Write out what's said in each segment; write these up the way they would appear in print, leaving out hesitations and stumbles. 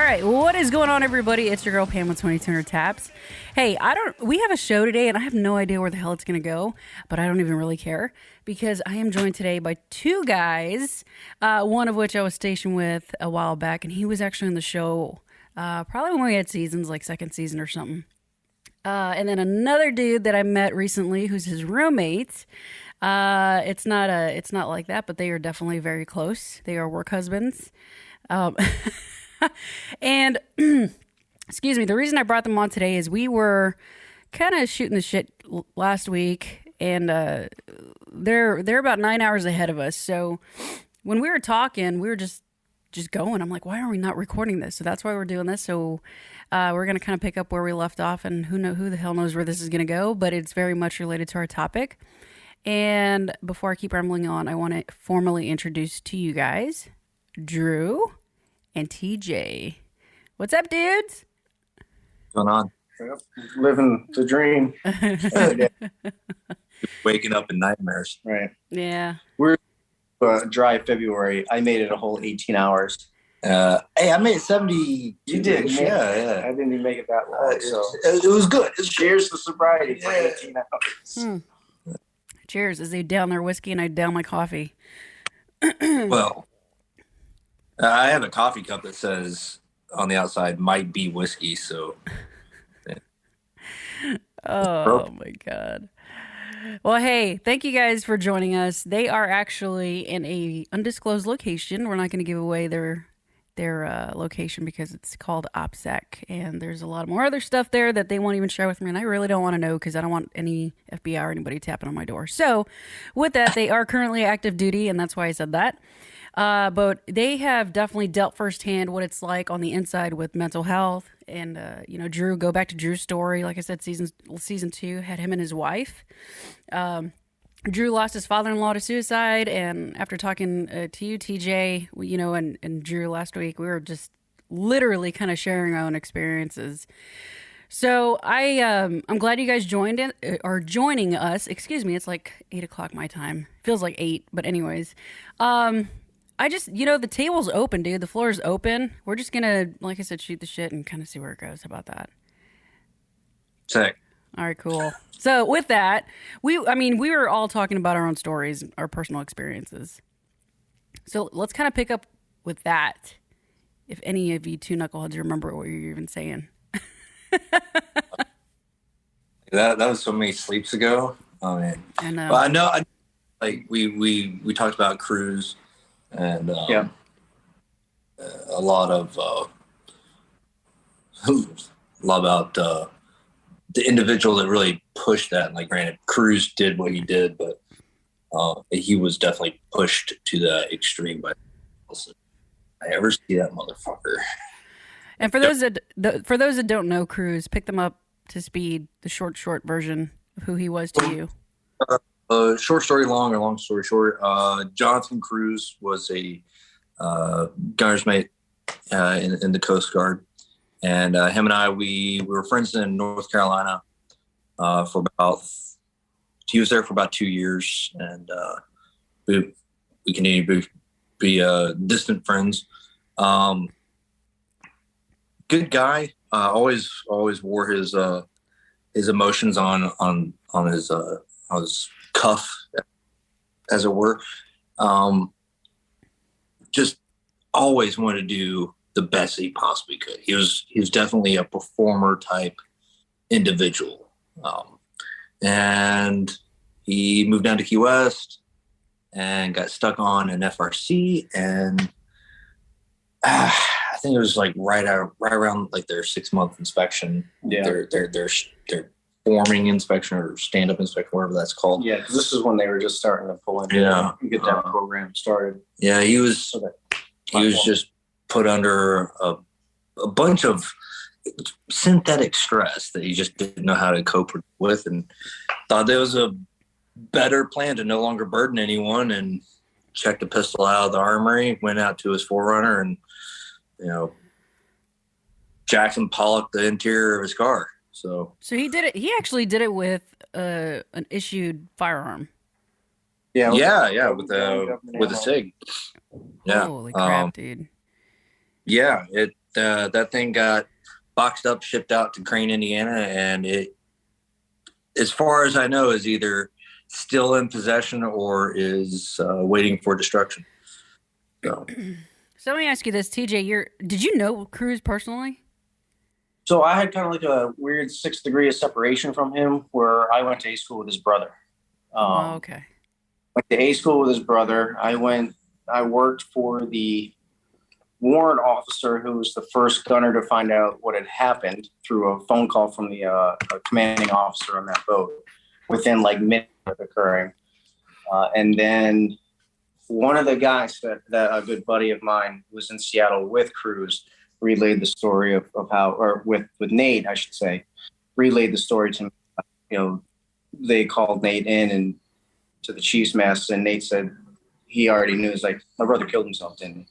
right, what is going on, everybody? It's your girl Pam with 2200 Taps. Hey, we have a show today, and I have no idea where the hell it's gonna go, but I don't even really care because I am joined today by two guys. One of which I was stationed with a while back, and he was actually in the show probably when we had seasons, like second season or something. And then another dude that I met recently, who's his roommate. It's not like that, but they are definitely very close. They are work husbands. And excuse me, the reason I brought them on today is we were kind of shooting the shit last week, and they're about 9 hours ahead of us. So when we were talking, we were just going. I'm like, why are we not recording this? So that's why we're doing this. So we're gonna kind of pick up where we left off, and who the hell knows where this is gonna go, but it's very much related to our topic. And before I keep rambling on, I want to formally introduce to you guys Drew and TJ. What's up, dudes? What's going on? Yep. Living the dream. Waking up in nightmares. Right. Yeah. We're dry February. I made it a whole 18 hours. Hey, I made 70. You did? Yeah. I didn't even make it that long. It was good. Cheers to sobriety for 18 hours. Cheers as they down their whiskey and I down my coffee. Well, I have a coffee cup that says on the outside might be whiskey, so. Yeah. Oh my God. Well, hey, thank you guys for joining us. They are actually in a undisclosed location. We're not going to give away their location because it's called OPSEC, and there's a lot more other stuff there that they won't even share with me, and I really don't want to know because I don't want any FBI or anybody tapping on my door. So with that, they are currently active duty, and that's why I said that. But they have definitely dealt firsthand what it's like on the inside with mental health. And, Drew, go back to Drew's story. Like I said, season 2 had him and his wife. Drew lost his father-in-law to suicide. And after talking to you, TJ, and Drew last week, we were just literally kind of sharing our own experiences. So I'm glad you guys are joining us. Excuse me. It's like 8:00 my time. Feels like 8, but anyways, I just, the table's open, dude. The floor is open. We're just going to, like I said, shoot the shit and kind of see where it goes. How about that? Sick. All right, cool. So with that, we were all talking about our own stories, our personal experiences. So let's kind of pick up with that. If any of you two knuckleheads remember what you're even saying. That was so many sleeps ago. Oh, man. I know. Well, I know, like, we talked about cruise. And a lot about the individual that really pushed that. And like, granted, Cruz did what he did, but he was definitely pushed to the extreme by I ever see that motherfucker. And for those that don't know Cruz, pick them up to speed. The short version of who he was to you. Short story long or long story short, Jonathan Cruz was a gunner's mate in the Coast Guard. And him and I, we were friends in North Carolina he was there for about 2 years. And we continued to be distant friends. Good guy. Always wore his emotions on his cuff, as it were. Just always wanted to do the best he possibly could. He was definitely a performer type individual. And he moved down to Key West and got stuck on an FRC, and I think it was like right around like their 6-month inspection. Yeah. Their forming inspection or stand-up inspection, whatever that's called. Yeah, because this is when they were just starting to pull in. Yeah. And get that program started. Yeah, he was just put under a bunch of synthetic stress that he just didn't know how to cope with, and thought there was a better plan to no longer burden anyone, and checked a pistol out of the armory, went out to his Forerunner, and Jackson Pollock the interior of his car. So he did it. He actually did it with an issued firearm. Yeah, with a SIG. Yeah. Holy crap, dude. Yeah, that thing got boxed up, shipped out to Crane, Indiana, and it, as far as I know, is either still in possession or is waiting for destruction. So, let me ask you this, TJ. Did you know Cruz personally? So I had kind of like a weird 6th degree of separation from him, where I went to A school with his brother. Okay. Went to A school with his brother. I worked for the warrant officer who was the first gunner to find out what had happened through a phone call from the commanding officer on that boat within like minutes of occurring. And then one of the guys that a good buddy of mine was in Seattle with Cruz relayed the story of how, or with Nate, I should say, relayed the story to me. They called Nate in and to the chief's mess, and Nate said he already knew. It's like, my brother killed himself, didn't he?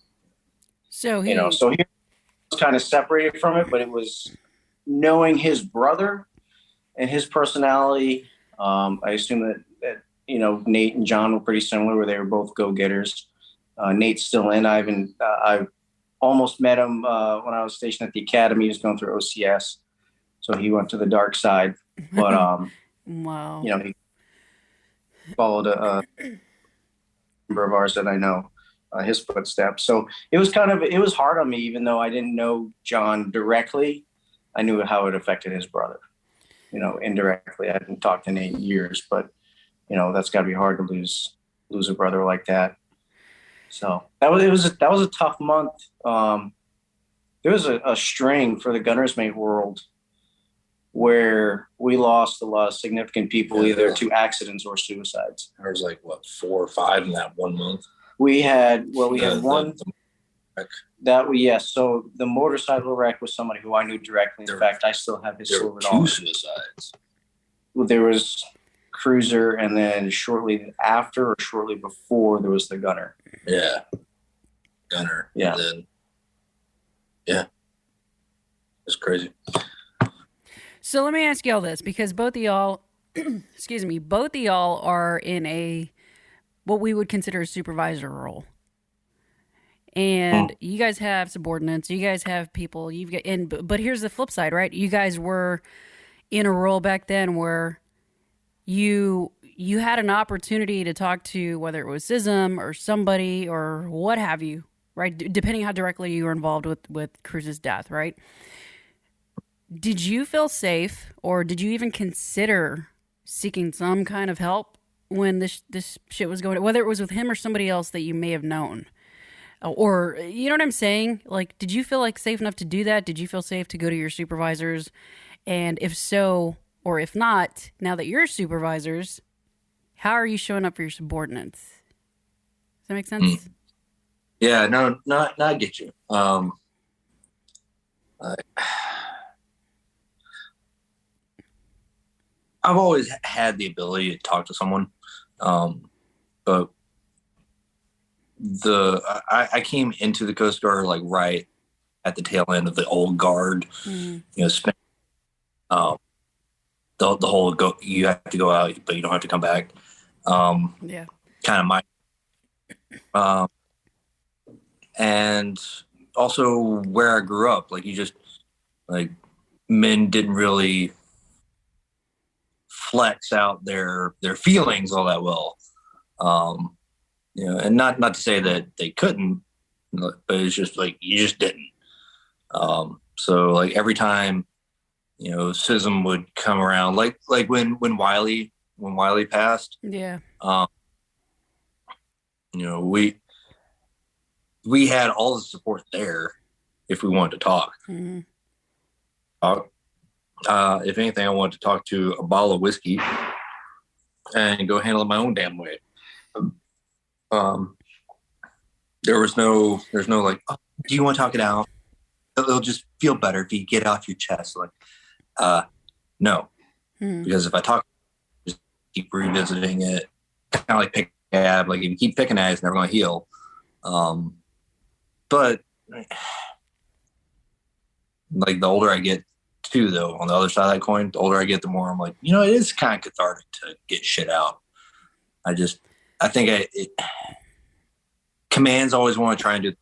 So he Was kind of separated from it, but it was knowing his brother and his personality. I assume that Nate and John were pretty similar, where they were both go-getters. Nate's still in. I almost met him when I was stationed at the academy. He was going through OCS, so he went to the dark side. But wow. He followed a member of ours that I know, his footsteps. So it was hard on me, even though I didn't know John directly. I knew how it affected his brother. Indirectly. I hadn't talked in 8 years, but that's got to be hard to lose a brother like that. So that was a tough month. There was a string for the gunner's mate world where we lost a lot of significant people, either to accidents or suicides. There was like 4 or 5 in that 1 month. We had one. So the motorcycle wreck was somebody who I knew directly. In fact, I still have his silver dollar. 2 suicides. There was Cruiser, and then shortly after or shortly before, there was the gunner. Yeah. Gunner. Yeah. And then, yeah. It's crazy. So let me ask y'all this, because both of y'all, both of y'all are in what we would consider a supervisor role. And you guys have subordinates, you guys have people, but here's the flip side, right? You guys were in a role back then where you had an opportunity to talk to, whether it was CISM or somebody or what have you, right? Depending how directly you were involved with Cruz's death, right? Did you feel safe, or did you even consider seeking some kind of help when this shit was going on, whether it was with him or somebody else that you may have known? Or, you know what I'm saying? Like, did you feel like safe enough to do that? Did you feel safe to go to your supervisors? And if so, or if not, now that you're supervisors, how are you showing up for your subordinates? Does that make sense? Yeah, no, I get you. I've always had the ability to talk to someone, but I came into the Coast Guard like right at the tail end of the old guard. Spent the whole you have to go out, but you don't have to come back. Yeah, kind of my and also where I grew up, like you just like men didn't really flex out their feelings all that well. And not to say that they couldn't, but it's just like you just didn't. So like every time, CISM would come around, like when Wiley passed. Yeah. We had all the support there if we wanted to talk. Mm-hmm. If anything, I wanted to talk to a bottle of whiskey and go handle it my own damn way. There's no like, oh, do you want to talk it out? It'll just feel better if you get it off your chest. Like, no, because if I talk, just keep revisiting it, kind of like pick ab. Like if you keep picking at it, it's never going to heal. But like the older I get, too, though, on the other side of that coin, the older I get, the more I'm like, it is kind of cathartic to get shit out. I think commands always want to try and do.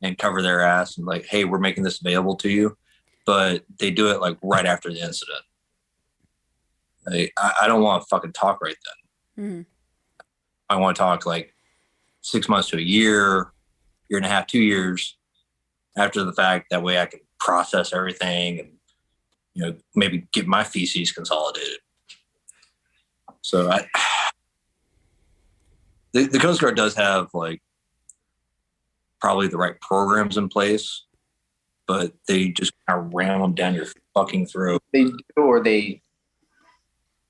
and cover their ass and like, hey, we're making this available to you. But they do it like right after the incident. Like, I don't want to fucking talk right then. Mm-hmm. I want to talk like 6 months to a year and a half, 2 years after the fact. That way I can process everything and, you know, maybe get my feces consolidated. So the Coast Guard does have like probably the right programs in place, but they just kind of ram them down your fucking throat. They do, or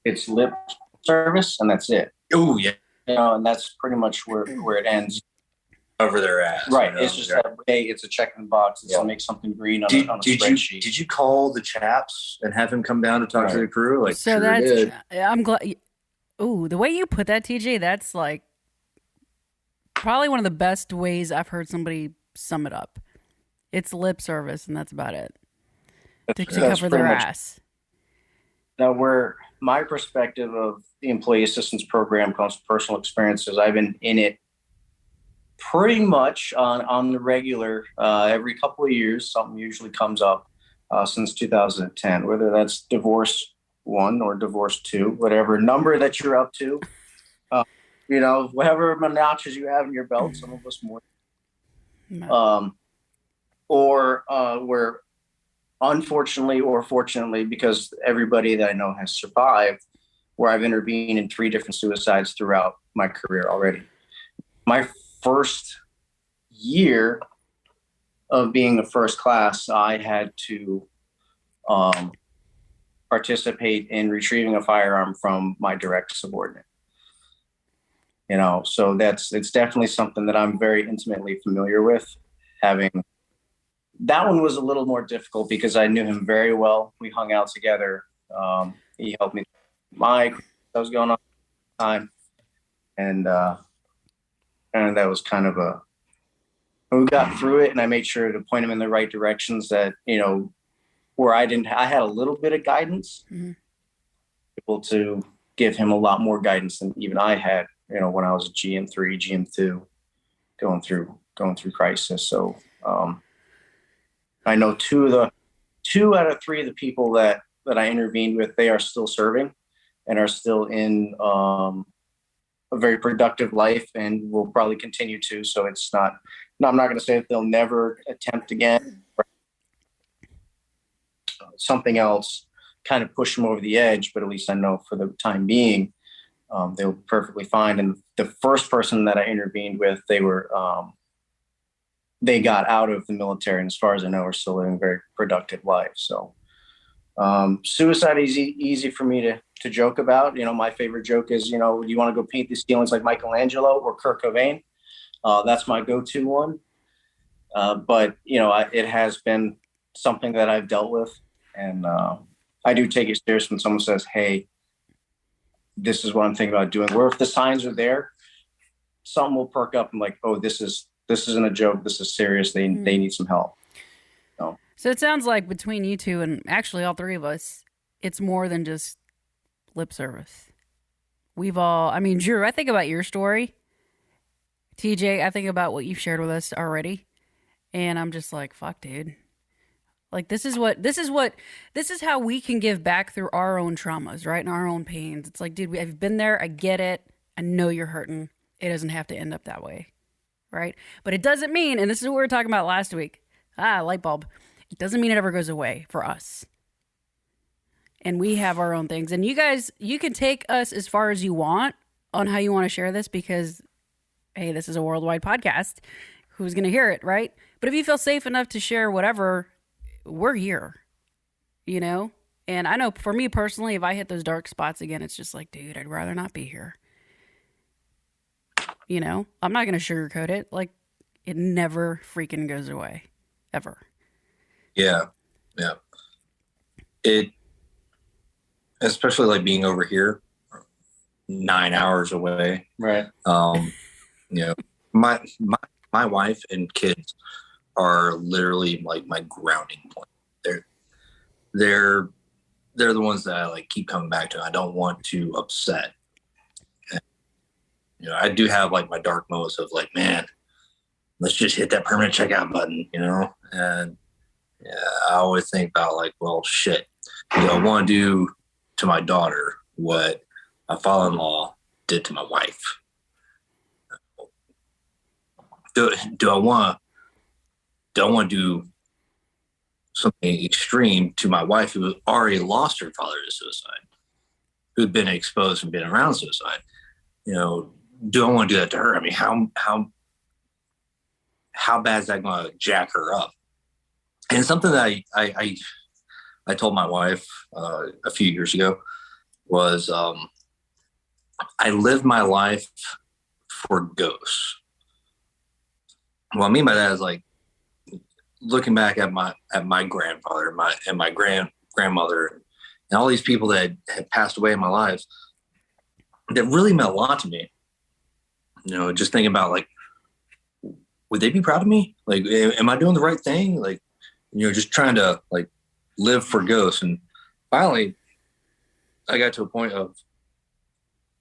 it's lip service and that's it. Oh yeah. You know, and that's pretty much where it ends. Cover their ass. Right. You know? It's just that, hey, it's a check in the box. It's to make something green on a spreadsheet. Did you call the chaps and have him come down to talk to the crew? Like, so sure I'm glad. Ooh, the way you put that, TJ, that's like probably one of the best ways I've heard somebody sum it up. It's lip service, and that's about it. To cover their ass. Now, where my perspective of the employee assistance program comes from personal experiences, I've been in it pretty much on the regular. Every couple of years, something usually comes up since 2010, whether that's divorce 1 or divorce 2, whatever number that you're up to. You know, whatever notches you have in your belt, some of us more. Or where, unfortunately or fortunately, because everybody that I know has survived, where I've intervened in 3 different suicides throughout my career already. My first year of being a first class, I had to participate in retrieving a firearm from my direct subordinate. You know, so it's definitely something that I'm very intimately familiar with. That one was a little more difficult because I knew him very well. We hung out together. He helped me. That was going on at the time, and that was kind of we got through it, and I made sure to point him in the right directions. That, you know, where I had a little bit of guidance, able to give him a lot more guidance than even I had. You know, when I was a GM3, GM2, going through crisis. So I know 2 out of 3 of the people that I intervened with, they are still serving and are still in a very productive life and will probably continue to. So it's not. No, I'm not going to say that they'll never attempt again. Something else kind of push them over the edge, but at least I know for the time being, they were perfectly fine. And the first person that I intervened with, they got out of the military, and as far as I know, are still living a very productive life. So suicide is easy for me to joke about. You know, my favorite joke is, you know, you want to go paint the ceilings like Michelangelo or Kurt Cobain? That's my go-to one. But, you know, it has been something that I've dealt with, and I do take it serious when someone says, hey, this is what I'm thinking about doing. Where if the signs are there, some will perk up and like, oh, this isn't a joke. This is serious. They need some help. So it sounds like between you two and actually all 3 of us, it's more than just lip service. Drew, I think about your story. TJ, I think about what you've shared with us already. And I'm just like, fuck, dude. Like, this is how we can give back through our own traumas, right? And our own pains. It's like, dude, I've been there. I get it. I know you're hurting. It doesn't have to end up that way, right? But it doesn't mean, and this is what we were talking about last week. Light bulb. It doesn't mean it ever goes away for us. And we have our own things. And you guys, you can take us as far as you want on how you want to share this because, hey, this is a worldwide podcast. Who's going to hear it, right? But if you feel safe enough to share whatever, we're here, you know? And I know for me personally, if I hit those dark spots again, it's just like, dude, I'd rather not be here. You know? I'm not going to sugarcoat it. Like, it never freaking goes away. Ever. Yeah. Yeah. It, especially like being over here, 9 hours away. Right. You know, my wife and kids are literally like my grounding point. They're the ones that I like keep coming back to. I don't want to upset. And, you know, I do have like my dark moments of like, man, let's just hit that permanent checkout button, And yeah, I always think about like, well, shit, do I want to do to my daughter what my father-in-law did to my wife? Do I want to do something extreme to my wife who already lost her father to suicide, who'd been exposed and been around suicide? Do I want to do that to her? I mean, how bad is that going to jack her up? And something that I told my wife a few years ago was I lived my life for ghosts. What I mean by that is like looking back at my grandfather and my grandmother and all these people that had passed away in my life that really meant a lot to me. Just thinking about like, would they be proud of me? Like, am I doing the right thing? Like, just trying to like live for ghosts. And finally, I got to a point of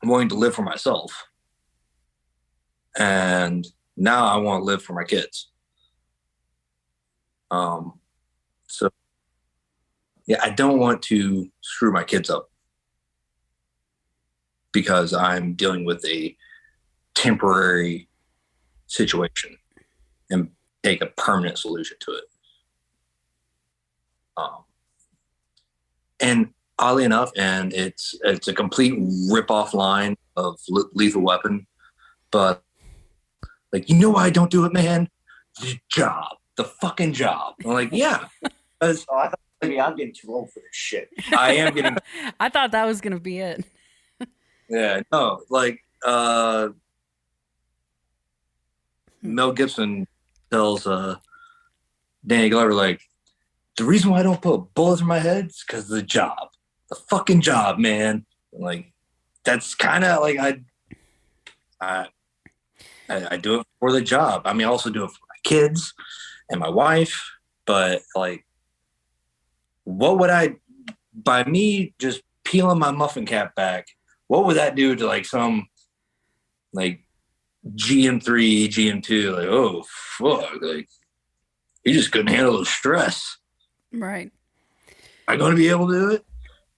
wanting to live for myself. And now I want to live for my kids. So yeah, I don't want to screw my kids up because I'm dealing with a temporary situation and take a permanent solution to it. And oddly enough, and it's a complete rip-off line of Lethal Weapon, but like, why I don't do it, man? The job, the fucking job. I'm like, yeah. I thought maybe I'm getting too old for this shit. I am getting. I thought that was gonna be it. Yeah, no, like Mel Gibson tells Danny Glover, like, the reason why I don't put bullets in my head is because of the job. The fucking job, man. Like, that's kind of like I do it for the job. I mean, I also do it for my kids and my wife. But like, what would by me just peeling my muffin cap back, what would that do to like some like GM3, GM2? Like, oh fuck, like you just couldn't handle the stress. Right. Am I going to be able to do it?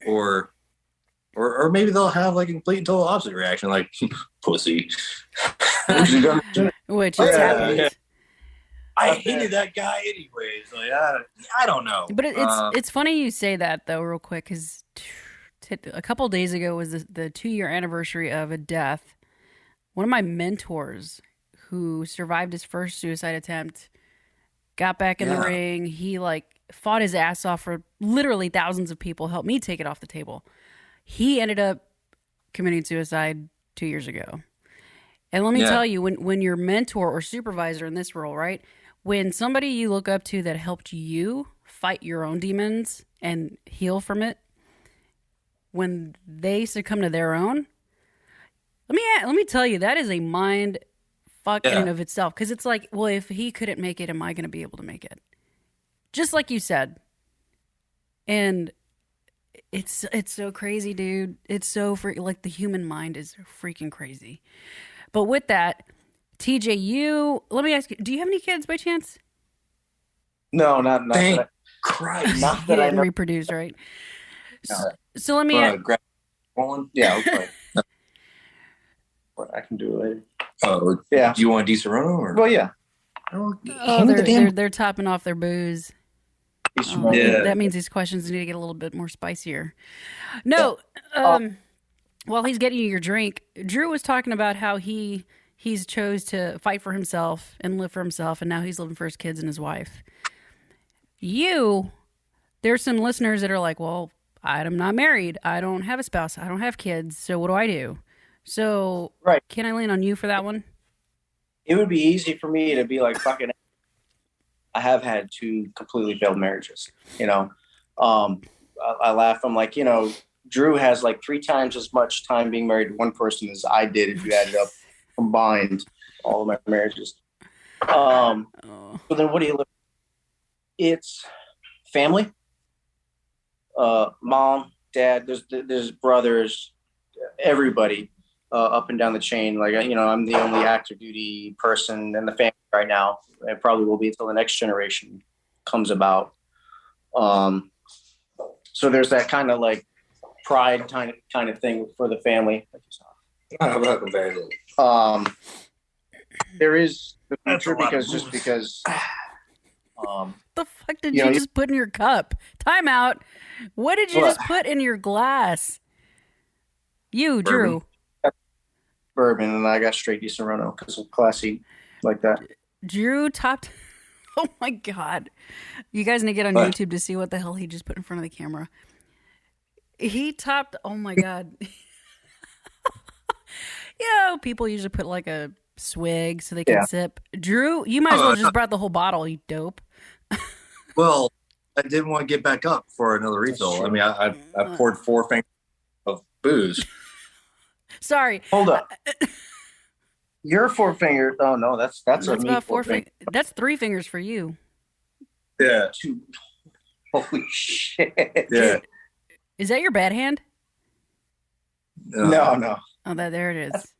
Or maybe they'll have like a complete and total opposite reaction, like pussy. Which is happening. Yeah. I hated that guy anyways. Like I don't know. But it's funny you say that though, real quick, because a couple of days ago was the 2-year anniversary of a death. One of my mentors who survived his first suicide attempt got back in the ring. He like fought his ass off for literally thousands of people, helped me take it off the table. He ended up committing suicide 2 years ago. And let me tell you, when your mentor or supervisor in this role, right? When somebody you look up to that helped you fight your own demons and heal from it, when they succumb to their own, let me tell you, that is a mind fuck in and of itself. Because it's like, well, if he couldn't make it, am I going to be able to make it? Just like you said. And it's so crazy, dude. It's so like the human mind is freaking crazy. But with that, TJ, let me ask you, do you have any kids by chance? No, not Thank that. Christ. Not that I know. Reproduce, right? No. So let me ask. Yeah, okay. I can do it later. Oh, yeah. Do you want a decent run or? Well, yeah. Oh, they're topping off their booze. Oh, yeah. That means these questions need to get a little bit more spicier. No, while he's getting you your drink, Drew was talking about how he's chose to fight for himself and live for himself, and now he's living for his kids and his wife. There's some listeners that are like, well, I'm not married. I don't have a spouse. I don't have kids. So what do I do? So can I lean on you for that one? It would be easy for me to be like, fucking, I have had 2 completely failed marriages, I laugh. I'm like, Drew has like 3 times as much time being married to one person as I did if you added up combined all of my marriages. So then what do you look? It's family, mom, dad, there's brothers, everybody. up and down the chain. Like, I'm the only active duty person in the family right now. It probably will be until the next generation comes about. So there's that kind of like pride kind of thing for the family. There is the future because the fuck did you just put in your cup? Time out. What did you just put in your glass? You, Drew. Bourbon, and I got straight Di Serono because I'm classy like that. Drew topped. Oh my God. You guys need to get on YouTube to see what the hell he just put in front of the camera. He topped. Oh my God. People usually put like a swig so they can sip. Drew, you might as well just brought the whole bottle, you dope. Well, I didn't want to get back up for another refill. I mean, I poured 4 fingers of booze. Sorry. Hold up. Your 4 fingers. Oh no, that's about 4 fingers. That's 3 fingers for you. Yeah. 2. Holy shit. Yeah. Is that your bad hand? No. Oh, there it is.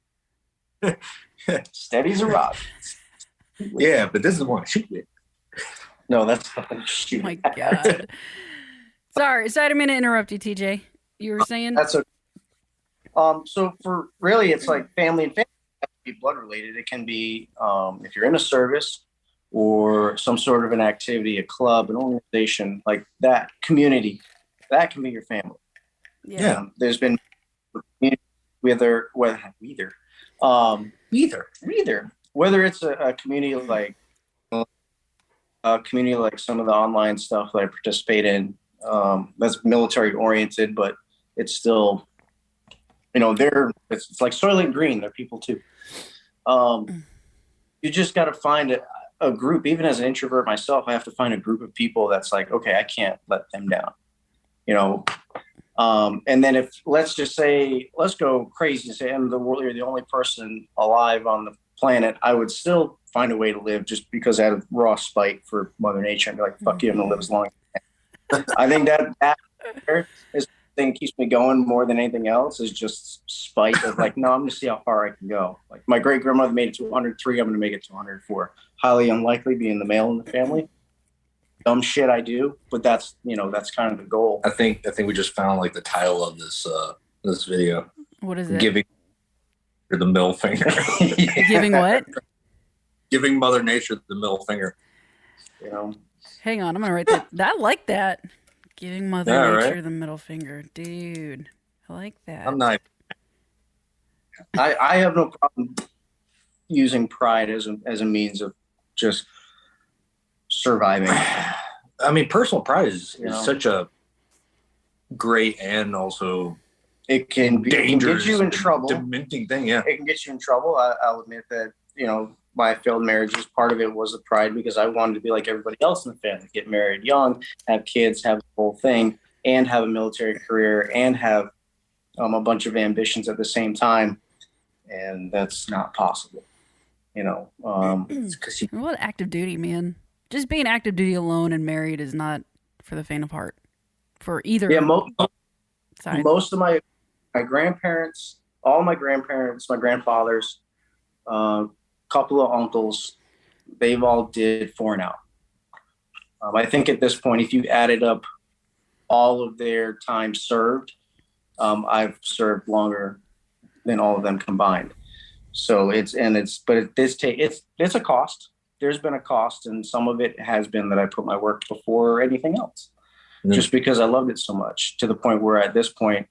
Steady as a rock. Yeah, but this is one shoot with. No, that's fucking shoot. Oh my God. Sorry, I didn't mean to interrupt you, TJ. You were saying? That's okay. So for really, it's like family and family have to be blood related. It can be if you're in a service or some sort of an activity, a club, an organization like that, community, that can be your family. Yeah. There's been whether it's a community like some of the online stuff that I participate in, that's military oriented, but it's still, it's like Soylent Green. They're people too. You just got to find a group. Even as an introvert myself, I have to find a group of people that's like, okay, I can't let them down. And then if let's go crazy and say I'm the only person alive on the planet, I would still find a way to live just because out of raw spite for Mother Nature. I'd be like, fuck you, I'm gonna live as long as I can. I think that is the thing that keeps me going more than anything else is just spite of like, no, I'm gonna see how far I can go. Like my great grandmother made it to 103, I'm gonna make it to 104. Highly unlikely being the male in the family. Dumb shit I do, but that's kind of the goal. I think we just found like the title of this video. What is it? Giving the middle finger. Giving what? Giving Mother Nature the middle finger. Hang on, I'm gonna write that. I like that. Giving Mother Nature the middle finger, dude. I like that. I'm not. I have no problem using pride as a means of just surviving. I mean, personal pride is such a great and also it can dangerous, get you in trouble. Dementing thing, yeah. It can get you in trouble. I'll admit that, my failed marriages, part of it was the pride because I wanted to be like everybody else in the family, get married young, have kids, have the whole thing, and have a military career and have a bunch of ambitions at the same time. And that's not possible, What active duty, man. Just being active duty alone and married is not for the faint of heart. For either side. Most of my grandparents, all my grandparents, my grandfathers, couple of uncles, they've all did 4 and out. I think at this point, if you added up all of their time served, I've served longer than all of them combined. So it's a cost. There's been a cost, and some of it has been that I put my work before anything else, just because I loved it so much, to the point where at this point,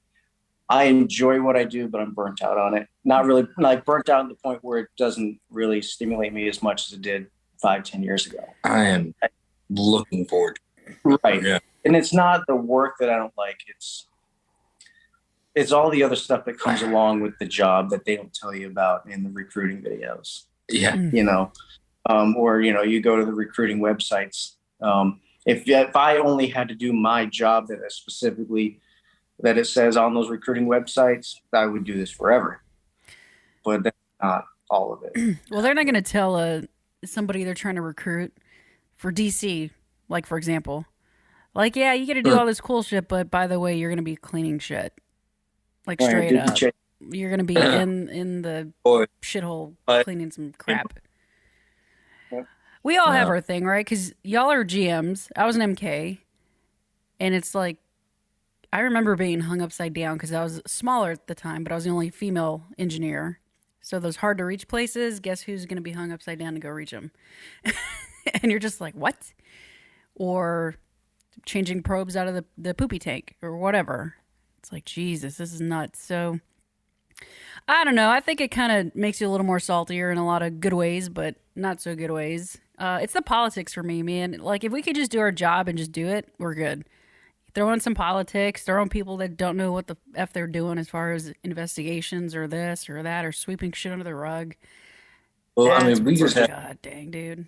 I enjoy what I do, but I'm burnt out on it. Not really, like burnt out to the point where it doesn't really stimulate me as much as it did 5-10 years ago. I am looking forward to it. Right. Yeah. And it's not the work that I don't like. It's all the other stuff that comes along with the job that they don't tell you about in the recruiting videos. Yeah. Or you go to the recruiting websites. If I only had to do my job that it says on those recruiting websites, I would do this forever. But that's not all of it. Well, they're not going to tell somebody they're trying to recruit for DC, like, for example. Like, yeah, you get to do all this cool shit, but by the way, you're going to be cleaning shit. Like, straight up. you're gonna be in the Boy, shithole I- cleaning some crap. Yep. We all have Yeah. our thing, right? Because y'all are GMs. I was an MK, and it's like I remember being hung upside down because I was smaller at the time, but I was the only female engineer. So those hard to reach places, guess who's going to be hung upside down to go reach them? And you're just like, what? Or changing probes out of the poopy tank or whatever. It's like, Jesus, this is nuts. So I don't know. I think it kind of makes you a little more saltier in a lot of good ways, but not so good ways. It's the politics for me, man. Like, if we could just do our job and just do it, we're good. Throw in some politics, throw in people that don't know what the F they're doing as far as investigations or this or that or sweeping shit under the rug. Well, I That's mean, we just had God dang, dude.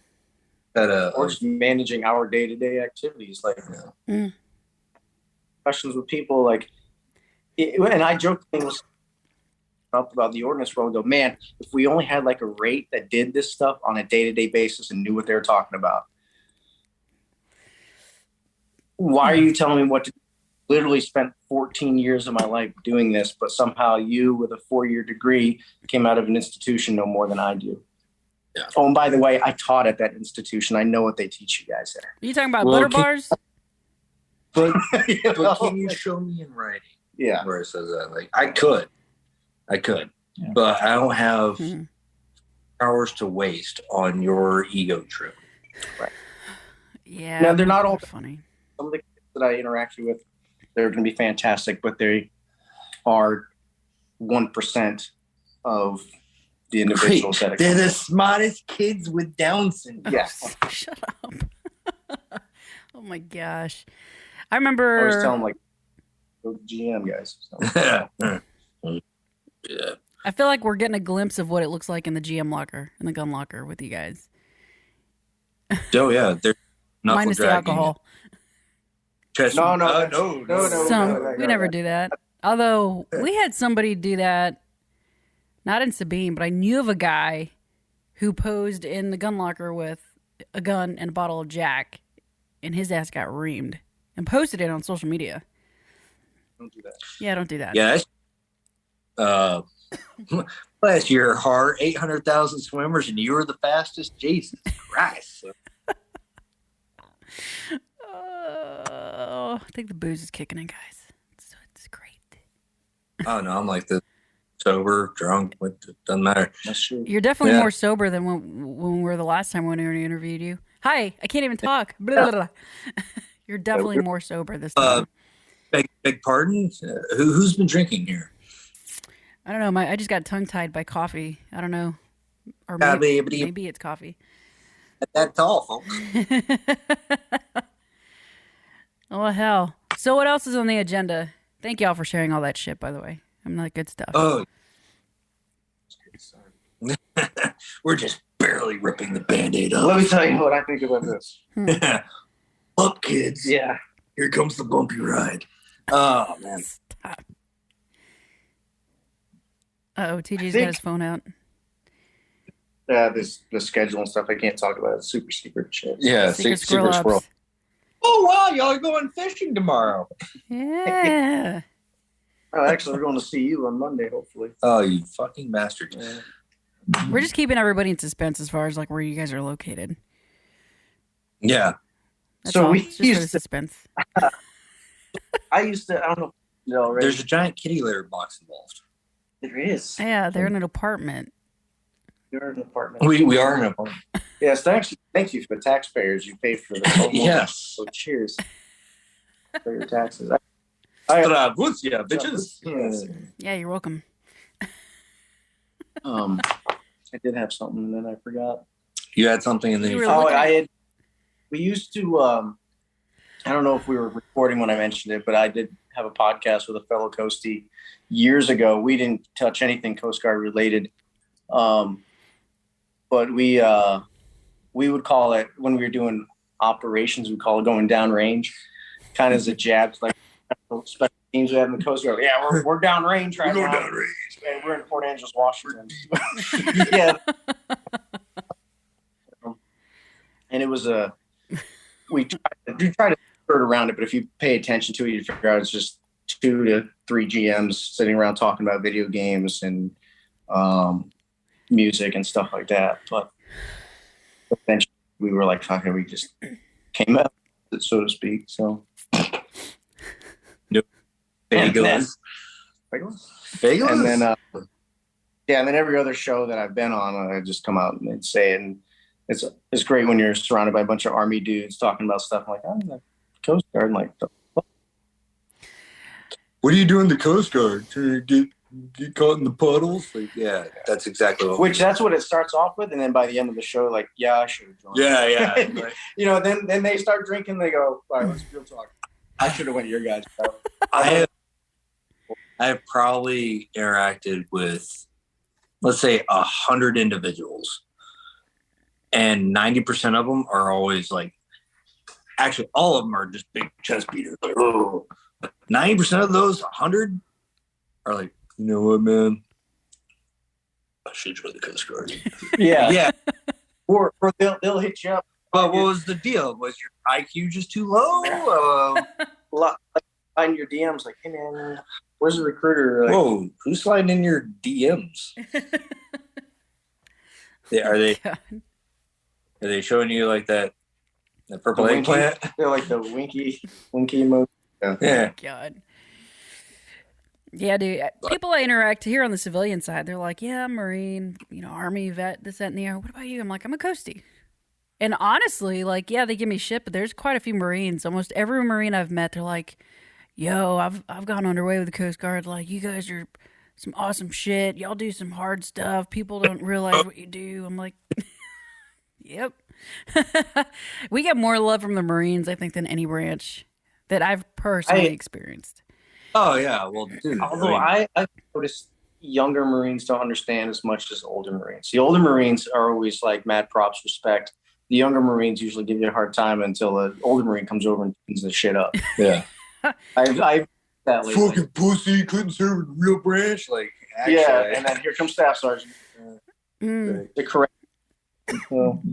Or just managing our day-to-day activities, like questions with people, like, and I joked things up about the ordinance role. Go, man, if we only had like a rate that did this stuff on a day-to-day basis and knew what they were talking about. Why are you telling me what to do? Literally spent 14 years of my life doing this, but somehow you with a 4-year degree came out of an institution no more than I do. Yeah. Oh, and by the way, I taught at that institution. I know what they teach you guys there. Are you talking about Well, butter bars? but You know? but can you show me in writing Yeah. where it says that? Like I could, Yeah. but I don't have Hmm. hours to waste on your ego trip. Yeah. Now, they're not people all are funny. Some of the kids that I interacted with, they're going to be fantastic, but they are 1% of the individuals that They're the smartest kids with Down syndrome. Yes. Shut up. Oh my gosh. I I remember. always tell them, like, go to GM guys. So. Yeah. I feel like we're getting a glimpse of what it looks like in the GM locker, in the gun locker with you guys. Oh yeah, they're knuckle Minus the dragging. alcohol. Trust No, me. no, no. Some, we never do that. Although we had somebody do that, not in Sabine, but I knew of a guy who posed in the gun locker with a gun and a bottle of Jack, and his ass got reamed and posted it on social media. Don't do that. Yeah, don't do that. Yeah. Bless your heart, 800,000 swimmers, and you were the fastest. Jesus Christ! I think the booze is kicking in, guys. It's great. Oh no, I'm like the sober, drunk. Doesn't matter. That's true. You're definitely Yeah. more sober than when we were the last time when we interviewed you. Hi, I can't even talk. Blah, blah, blah. You're definitely more sober this time. Beg pardon. Who's been drinking here? I don't know. I just got tongue tied by coffee. I don't know, or maybe it's coffee. That's all, folks. Oh hell! So what else is on the agenda? Thank y'all for sharing all that shit. By the way, I'm like good stuff. Oh, we're just barely ripping the Band-Aid Let off. me tell you what I think about this. Up, kids. Yeah. Here comes the bumpy ride. Oh man. Stop. Oh, TJ's think- got his phone out. The schedule and stuff I can't talk about. It's super secret shit. Yeah, Secret squirrel ups. Oh wow, y'all are going fishing tomorrow. Yeah. Oh, actually, we're going to see you on Monday, hopefully. Oh, you fucking bastard. Yeah. We're just keeping everybody in suspense as far as like where you guys are located. Yeah. That's So all. we It's just for the used to- suspense. I don't know if you know already. There's a giant kitty litter box involved. There is. Yeah, they're in an apartment. You're in an apartment. We are in an apartment. Yes, thank you for the taxpayers. You paid for this. Yes. So cheers for your taxes. Stragucia, bitches. Yes. Yeah, you're welcome. I did have something and then I forgot. You had something and then You you were Oh, looking- we used to, I don't know if we were recording when I mentioned it, but I did have a podcast with a fellow Coastie years ago. We didn't touch anything Coast Guard related. But we would call it, when we were doing operations, we'd call it going down range, kind of as a jab, like special teams we have in the Coast Guard. Yeah, we're down range right now. And we're in Port Angeles, Washington. Yeah. And it was we try to skirt around it, but if you pay attention to it, you figure out it's just 2 to 3 GMs sitting around talking about video games and music and stuff like that. But eventually we were like, fuck it, we just came out, so to speak. So Bagels. And then and then every other show that I've been on, I just come out and say it. And it's great when you're surrounded by a bunch of Army dudes talking about stuff. I'm like, I'm the Coast Guard. I'm like, what do you do in the Coast Guard? To get caught in the puddles? Like, yeah, that's exactly what. That's what it starts off with, and then by the end of the show, like, yeah, I should have joined. Yeah. You know, then they start drinking. They go, all right, let's real talk. I should have went to your guys' show. I have probably interacted with, let's say, 100 individuals, and 90% of them are always like, actually, all of them are just big chest beaters. Like, oh, 90% of those 100 are like, you know what, man, I should join the Coast Guard. Yeah. Or they'll hit you up. But what was the deal? Was your IQ just too low? Find your DMs like, hey man, where's the recruiter? Like, whoa, who's sliding in your DMs? Are they showing you like that purple eggplant? They're like the winky emoji. Yeah. God. Yeah, dude. People I interact here on the civilian side, they're like, yeah, I'm Marine, Army vet, this, that, and the other. What about you? I'm like, I'm a Coastie. And honestly, like, yeah, they give me shit, but there's quite a few Marines. Almost every Marine I've met, they're like, yo, I've gone underway with the Coast Guard. Like, you guys are some awesome shit. Y'all do some hard stuff. People don't realize what you do. I'm like, yep. We get more love from the Marines, I think, than any branch that I've personally experienced. Oh, yeah. Well, dude. Although I noticed younger Marines don't understand as much as older Marines. The older Marines are always like mad props, respect. The younger Marines usually give you a hard time until the older Marine comes over and cleans the shit up. Yeah. I've that lately. Fucking pussy, couldn't serve a real branch. Like, actually. Yeah, and then here comes Staff Sergeant. The correct.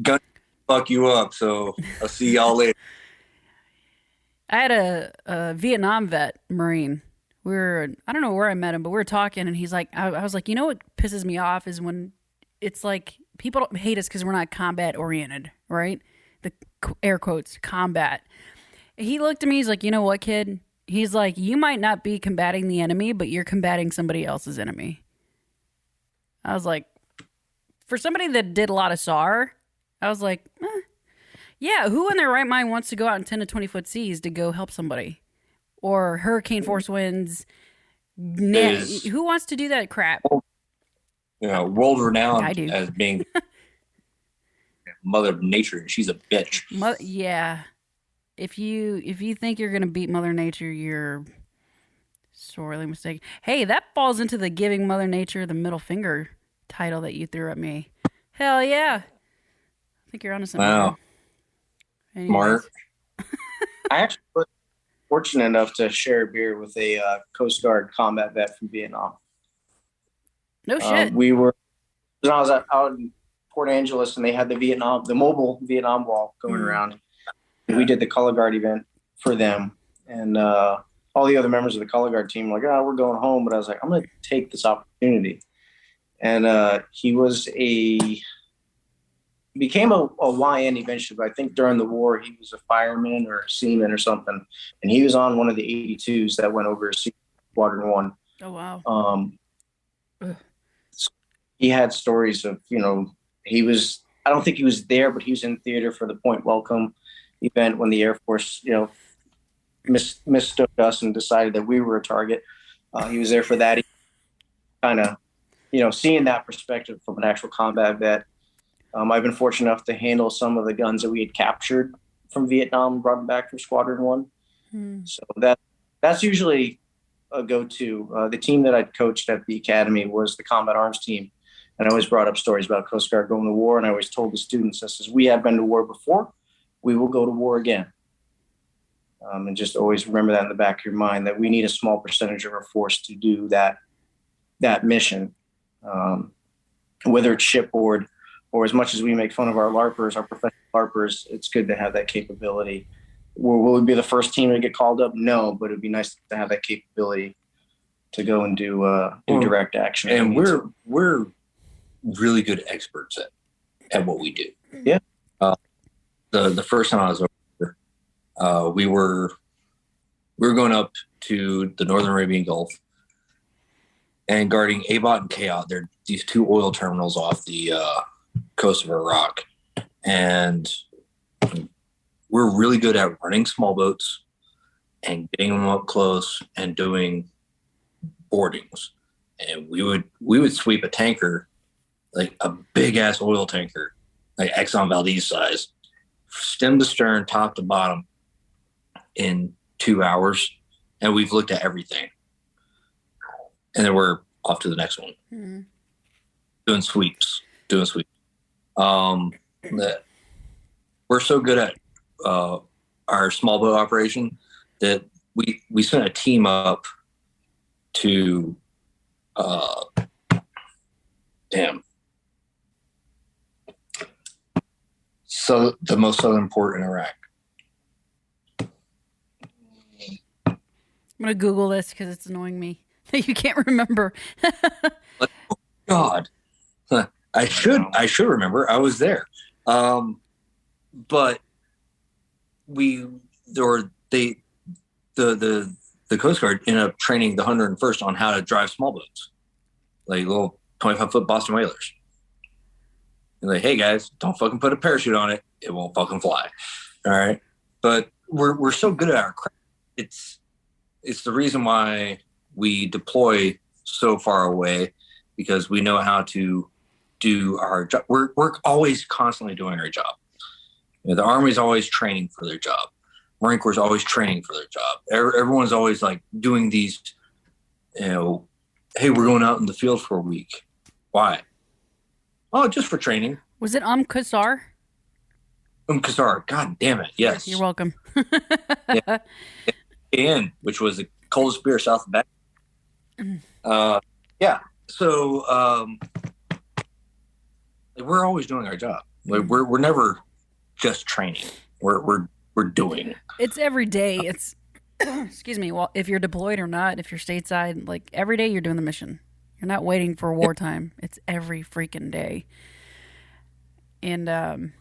Gun fuck you up, so I'll see y'all later. I had a Vietnam vet Marine. I don't know where I met him, but we were talking, and he's like, I was like, you know what pisses me off is when it's like people don't hate us because we're not combat oriented, right? The air quotes combat. He looked at me. He's like, you know what, kid? He's like, you might not be combating the enemy, but you're combating somebody else's enemy. I was like, for somebody that did a lot of SAR, I was like, yeah, who in their right mind wants to go out in 10 to 20 foot seas to go help somebody? Or hurricane force winds? Who wants to do that crap? World renowned as being Mother Nature, and she's a bitch. Yeah. If you think you're gonna beat Mother Nature, you're sorely mistaken. Hey, that falls into the giving Mother Nature the middle finger title that you threw at me. Hell yeah. I think you're onto something. Wow. Smart. I actually was fortunate enough to share a beer with a Coast Guard combat vet from Vietnam. No shit. I was out in Port Angeles, and they had the mobile Vietnam wall going around. We did the color guard event for them, and all the other members of the color guard team were like, we're going home. But I was like, I'm going to take this opportunity. And he became a YN eventually, but I think during the war, he was a fireman or a seaman or something. And he was on one of the 82s that went over Squadron 1. Oh, wow. He had stories of, I don't think he was there, but he was in theater for the Point Welcome event when the Air Force, mistook us and decided that we were a target. He was there for that. Kind of, seeing that perspective from an actual combat vet. I've been fortunate enough to handle some of the guns that we had captured from Vietnam, brought them back from Squadron 1. So that's usually a go-to. The team that I coached at the academy was the combat arms team. And I always brought up stories about Coast Guard going to war. And I always told the students, I says, we have been to war before. We will go to war again. And just always remember that in the back of your mind, that we need a small percentage of our force to do that mission. Whether it's shipboard or as much as we make fun of our LARPers, our professional LARPers, it's good to have that capability. will we be the first team to get called up? No, but it'd be nice to have that capability to go and do direct action. And we're really good experts at what we do. Yeah. The first time I was over, we were going up to the Northern Arabian Gulf and guarding Abot and Kayot. They're these 2 oil terminals off the coast of Iraq. And we're really good at running small boats and getting them up close and doing boardings. And we would sweep a tanker, like a big ass oil tanker, like Exxon Valdez size, stem to stern, top to bottom, in 2 hours. And we've looked at everything. And then we're off to the next one. Mm-hmm. Doing sweeps. We're so good at our small boat operation that we sent a team up to so the most southern port in Iraq. I'm gonna Google this because it's annoying me that you can't remember. God, I should remember. I was there, but the Coast Guard ended up training the 101st on how to drive small boats, like little 25-foot Boston whalers. And like, hey guys, don't fucking put a parachute on it; it won't fucking fly. All right, but we're so good at our craft. It's the reason why we deploy so far away, because we know how to do our job. We're always constantly doing our job. The Army's always training for their job. Marine Corps is always training for their job. Everyone's always like doing these, hey, we're going out in the field for a week. Why? Oh, just for training. Was it Qasar? Qasar. God damn it. Yes. You're welcome. Yeah. In, which was the coldest beer south of Baghdad. Yeah. So we're always doing our job. We're never just training. We're doing. It's every day. It's excuse me. Well, if you're deployed or not, if you're stateside, like every day you're doing the mission. You're not waiting for wartime. It's every freaking day. And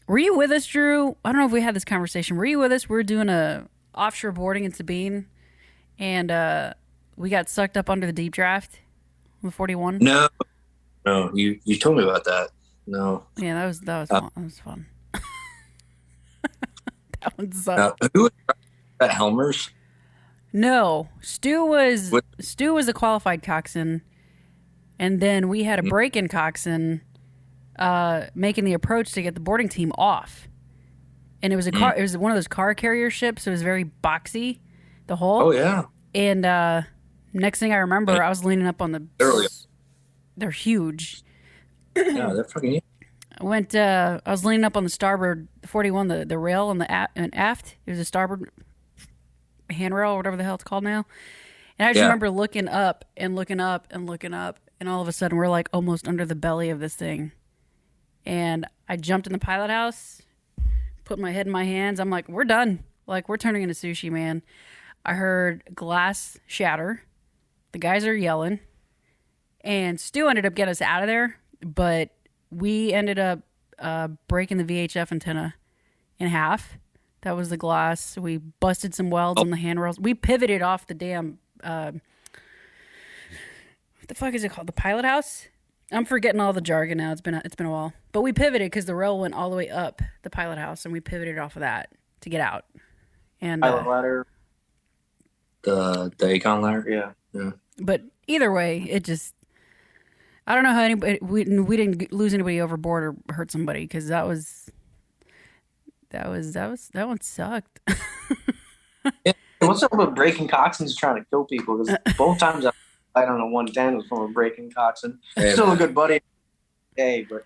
were you with us, Drew? I don't know if we had this conversation. Were you with us? We were doing a offshore boarding in Sabine, and we got sucked up under the deep draft with 41. No, you told me about that. No. Yeah, that was fun. That was fun. That one sucked. Who was at Helmers? No, Stu was a qualified coxswain, and then we had a break-in coxswain making the approach to get the boarding team off. And it was a car. It was one of those car carrier ships. So it was very boxy, the hull. Oh yeah. And next thing I remember, I was leaning up on the. They're huge. Yeah, they're fucking huge. I was leaning up on the starboard 41, the rail and aft. It was a starboard handrail or whatever the hell it's called now. And I just remember looking up and looking up and looking up, and all of a sudden we're like almost under the belly of this thing. And I jumped in the pilot house, put my head in my hands. I'm like, we're done. Like, we're turning into sushi, man. I heard glass shatter. The guys are yelling. And Stu ended up getting us out of there, but we ended up breaking the VHF antenna in half. That was the glass. We busted some welds on the handrails. We pivoted off the damn... what the fuck is it called? The pilot house? I'm forgetting all the jargon now. It's been a while. But we pivoted because the rail went all the way up the pilot house, and we pivoted off of that to get out. And pilot ladder. The Acon ladder? Yeah. But either way, it just... I don't know how anybody... We didn't lose anybody overboard or hurt somebody, because that one sucked. Yeah. What's up with breaking coxswains trying to kill people? Because both times I don't know, 110 was from a breaking coxswain. Still a good buddy. Hey, but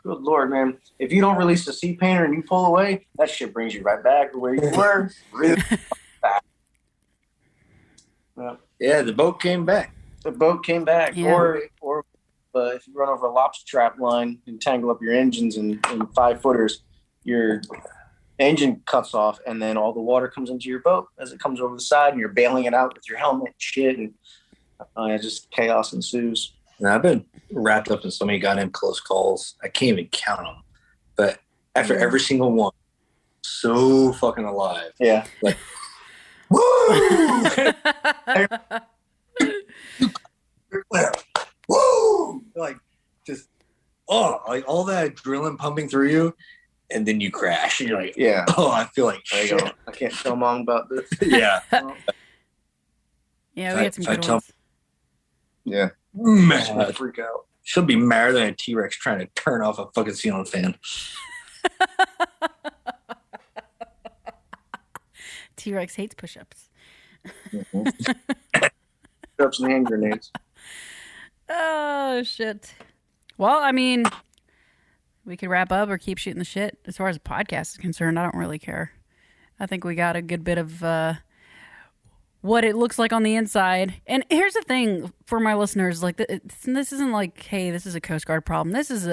good Lord, man. If you don't release the sea painter and you pull away, that shit brings you right back to where you were. Really back. Yeah, the boat came back. The boat came back. Yeah. Or if you run over a lobster trap line and tangle up your engines in 5 footers, you're engine cuts off, and then all the water comes into your boat as it comes over the side, and you're bailing it out with your helmet and shit, and just chaos ensues. And I've been wrapped up in so many goddamn close calls. I can't even count them. But after every single one, so fucking alive. Yeah. Like, woo! Woo! Like, just, like all that adrenaline pumping through you, and then you crash. And you're like, Yeah. oh, I feel like There you shit. go. I can't tell Mom about this. Yeah. Yeah, we had some good tell- ones. Yeah. Man, Freak out. she'll be madder than a T-Rex trying to turn off a fucking ceiling fan. T-Rex hates push-ups. Ups and hand grenades. Oh, shit. Well, I mean, we could wrap up or keep shooting the shit. As far as the podcast is concerned, I don't really care. I think we got a good bit of what it looks like on the inside. And here's the thing for my listeners: like, this isn't like, hey, this is a Coast Guard problem. This is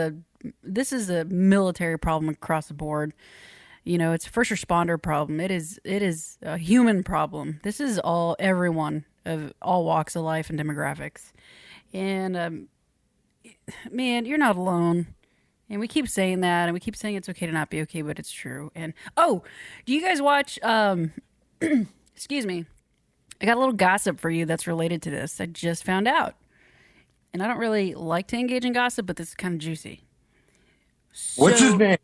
a military problem across the board. You know, it's a first responder problem. It is a human problem. This is everyone of all walks of life and demographics. And man, you're not alone. And we keep saying that, and we keep saying it's okay to not be okay, but it's true. And do you guys watch? Excuse me. I got a little gossip for you that's related to this. I just found out, and I don't really like to engage in gossip, but this is kind of juicy. What's his name?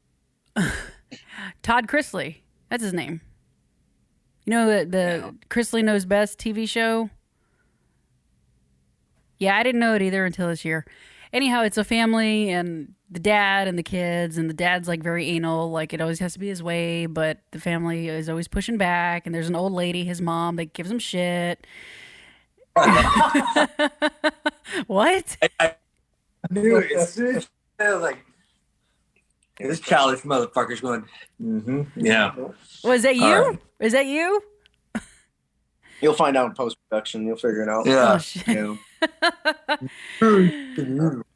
Todd Chrisley. That's his name. You know the Chrisley Knows Best TV show? Yeah, I didn't know it either until this year. Anyhow, it's a family and the dad and the kids, and the dad's like very anal, like it always has to be his way, but the family is always pushing back, and there's an old lady, his mom, that gives him shit. What? I knew it. I was like, this childish motherfucker's going, yeah. Was that you? All right. Is that you? You'll find out in post-production. You'll figure it out. Yeah. Oh, shit. Yeah.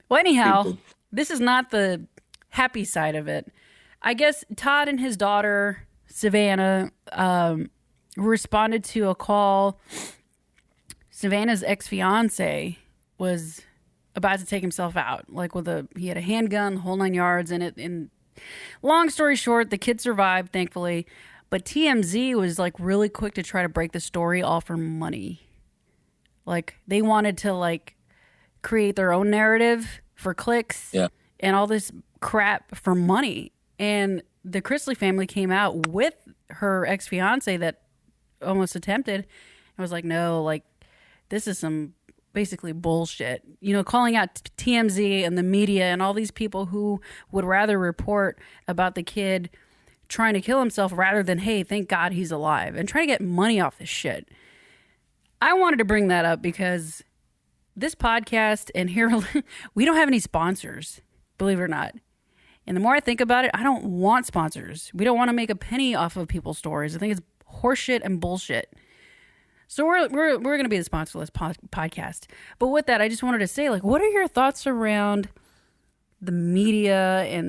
Well, anyhow, this is not the happy side of it. I guess Todd and his daughter, Savannah, responded to a call. Savannah's ex-fiance was about to take himself out, like he had a handgun, the whole 9 yards in it. And long story short, the kid survived, thankfully. But TMZ was like really quick to try to break the story all for money. Like they wanted to like create their own narrative for clicks and all this crap for money. And the Chrisley family came out with her ex-fiance that almost attempted and was like, no, like this is some basically bullshit. You know, calling out TMZ and the media and all these people who would rather report about the kid trying to kill himself rather than, hey, thank God he's alive, and trying to get money off this shit. I wanted to bring that up because this podcast and here, we don't have any sponsors, believe it or not. And the more I think about it, I don't want sponsors. We don't want to make a penny off of people's stories. I think it's horseshit and bullshit. So we're going to be the sponsorless podcast. But with that, I just wanted to say, like, what are your thoughts around the media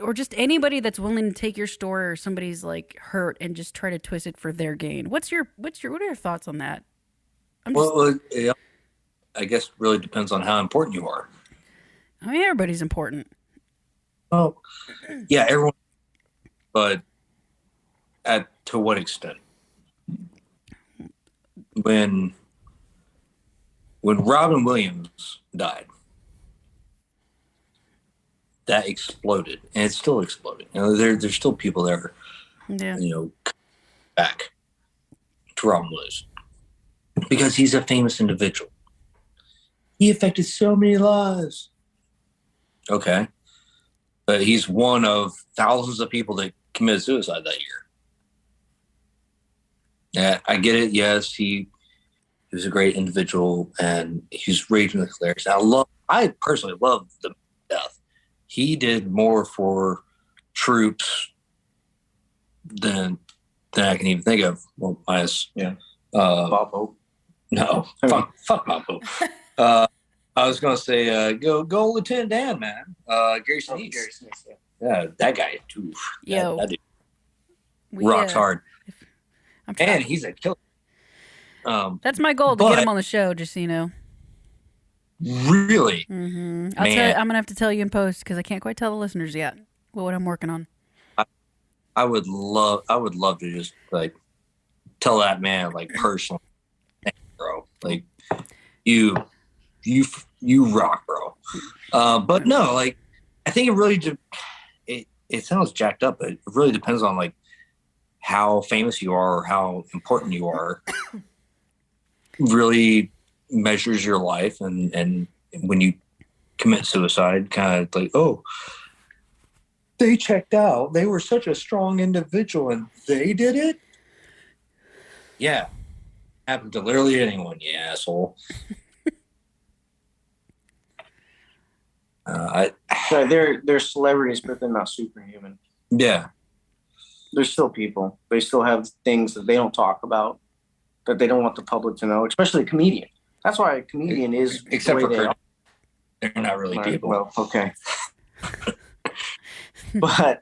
or just anybody that's willing to take your story or somebody's like hurt and just try to twist it for their gain? What are your thoughts on that? Well, I guess really depends on how important you are. I mean, everybody's important. Oh, yeah, everyone. But to what extent? When Robin Williams died, that exploded, and it's still exploding. You know, there's still people there, you know, back to Robin Williams because he's a famous individual. He affected so many lives. Okay, but he's one of thousands of people that committed suicide that year. Yeah, I get it. Yes, he was a great individual, and he's raging with hilarious. I personally love the death. He did more for troops than I can even think of. Well, minus Bob Hope. No, fuck Bob Hope. I was gonna say go Lieutenant Dan, man. Gary Sinise. Gary Sinise, yeah. Yeah, that guy too. Yo. That dude. rocks hard, I'm and he's a killer. That's my goal, to get him on the show, just so you know. Really? Mm-hmm. I'll tell you, I'm gonna have to tell you in post because I can't quite tell the listeners yet what I'm working on. I would love to just like tell that man like personally, bro, like you rock, bro. But no, like I think it really it sounds jacked up, but it really depends on like how famous you are or how important you are. Really measures your life, and when you commit suicide, kind of like, oh, they checked out, they were such a strong individual and they did it. Yeah, happened to literally anyone, you asshole. So they're celebrities, but they're not superhuman. Yeah, they're still people. They still have things that they don't talk about, that they don't want the public to know, especially a comedian. That's why a comedian is except the way for they're not really people. Well, okay. but